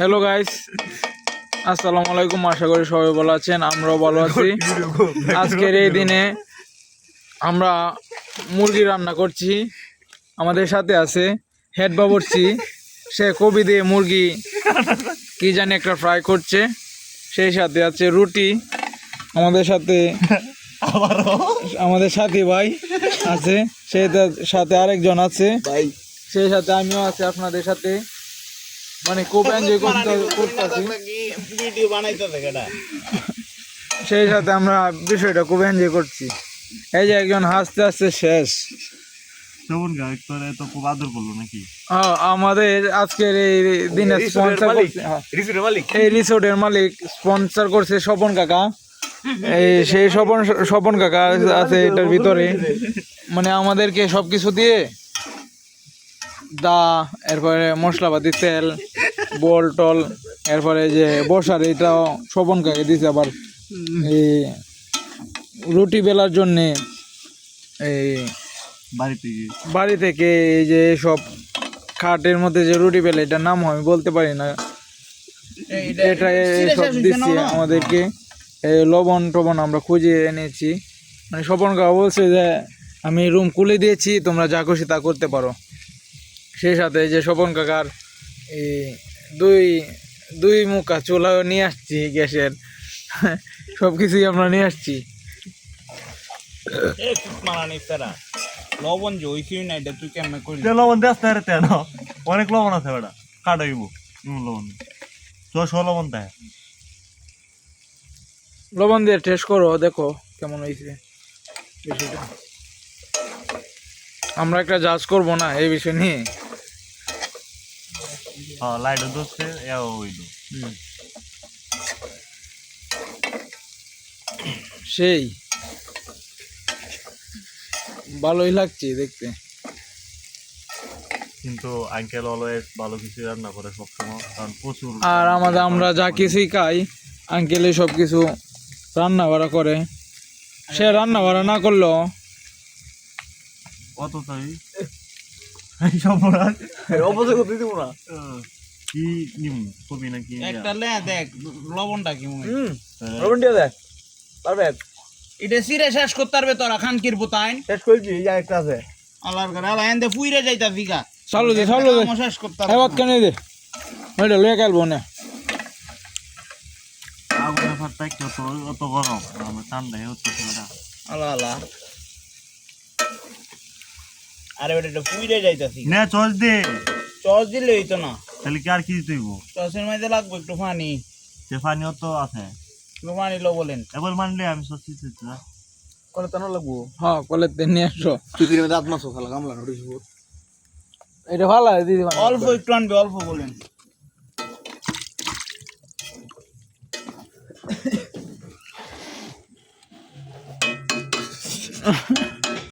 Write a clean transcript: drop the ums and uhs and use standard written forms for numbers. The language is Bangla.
হ্যালো গাইস, আসসালামু আলাইকুম। আশা করি সবাই ভালো আছেন, আমরাও ভালো আছি। আজকের এই দিনে আমরা মুরগি রান্না করছি। আমাদের সাথে আছে হেড বাবুর্চি, সে কবি দিয়ে মুরগি কি জানি একটা ফ্রাই করছে। সেই সাথে আছে রুটি, আমাদের সাথে আমাদের সাথী ভাই আছে, সেই সাথে আরেকজন আছে ভাই, সেই সাথে আমিও আছি আপনাদের সাথে। মানে খুব এনজয় করতেছি, সেই সাথে আমরা বিষয়টা খুব এনজয় করছি। এই যে একজন হাসতে হাসতে শেষ। আমাদের আজকের এই দিনে স্পন্সর করছে, এই রিসোর্টের মালিক স্পন্সর করছে স্বপন কাকা। এই সেই স্বপন কাকা আছে এটার ভিতরে, মানে আমাদেরকে সবকিছু দিয়ে এরপরে মশলাপাতি, তেল, বল টল, এরপরে যে বসার এটাও স্বপন কাকে দিছে। আবার এই রুটি বেলার জন্যে এই বাড়ি থেকে এই যে সব খাটের মধ্যে যে রুটি বেলে, এটার নাম আমি বলতে পারি না, এটা সব দিচ্ছি আমাদেরকে। লবণ টবণ আমরা খুঁজে এনেছি। মানে স্বপন কাকা বলছে যে আমি রুম খুলে দিয়েছি, তোমরা যা খুশি তা করতে পারো। সেই সাথে যে স্বপন কাকার এই দুই মুখা চুলাও নিয়ে আসছি, গ্যাসের সব কিছুই আমরা নিয়ে আসছি। লবণ যে ওই না, এটা তুই কেমন করলি? লবণ দিয়ে আসতে পারে না, অনেক লবণ আছে ওটা কাটাইব লবণ, লবণ দেয়। লবণ দিয়ে টেস্ট করো, দেখো কেমন হয়েছে বিষয়টা। আমরা একটা জাজ করবো না এই বিষয় নিয়ে। লাইট ধরছে হইল, সেই ভালোই লাগছে দেখতে। কিন্তু আঙ্কেল অলওয়েজ ভালো কিছু রান্না করে সবসময়, কারণ প্রচুর। আর আমরা যা কিছুই খাই, আঙ্কেলই সব কিছু রান্না বাড়া করে। সে রান্না বাড়া না করলেও অত তাই কি নিম কবি নাকি একটা লে দেখ লবণটা কি মনে লবণ দিয়ে দেখ পারবে। এটা সিরে শেষ করতে পারবে তোরা খানকির পোতাইন শেষ করেছি, এই একটা আছে আল্লাহর ঘরে আল্লাহ এন্ড পুইরে যাইতা ভিগা চালু দে শেষ করতে এই বাত কেন দে ওইটা লয়ে গেলবো না। আগুনের ফাটটা কত অত গরম, আমার ঠান্ডা হচ্ছে না। আল্লাহ আল্লাহ, আরে এটা পুইরে যাইতাছি না চস দে, চস দিলে হইতো না, তাহলে কি আর কি দিতেইব? চসের মধ্যে লাগবে একটু পানি, সে পানিও তো আছে, একটু পানি লো বলেন। এবার মানলে আমি সত্যি না কলে টানো লাগবো। হ্যাঁ কলে তেল নিয়ে আসো, চুপির মধ্যে আত্মা সকালে গামলা নড়িস এটা ভালো দিদি, অল্প একটু আনবে, অল্প বলেন।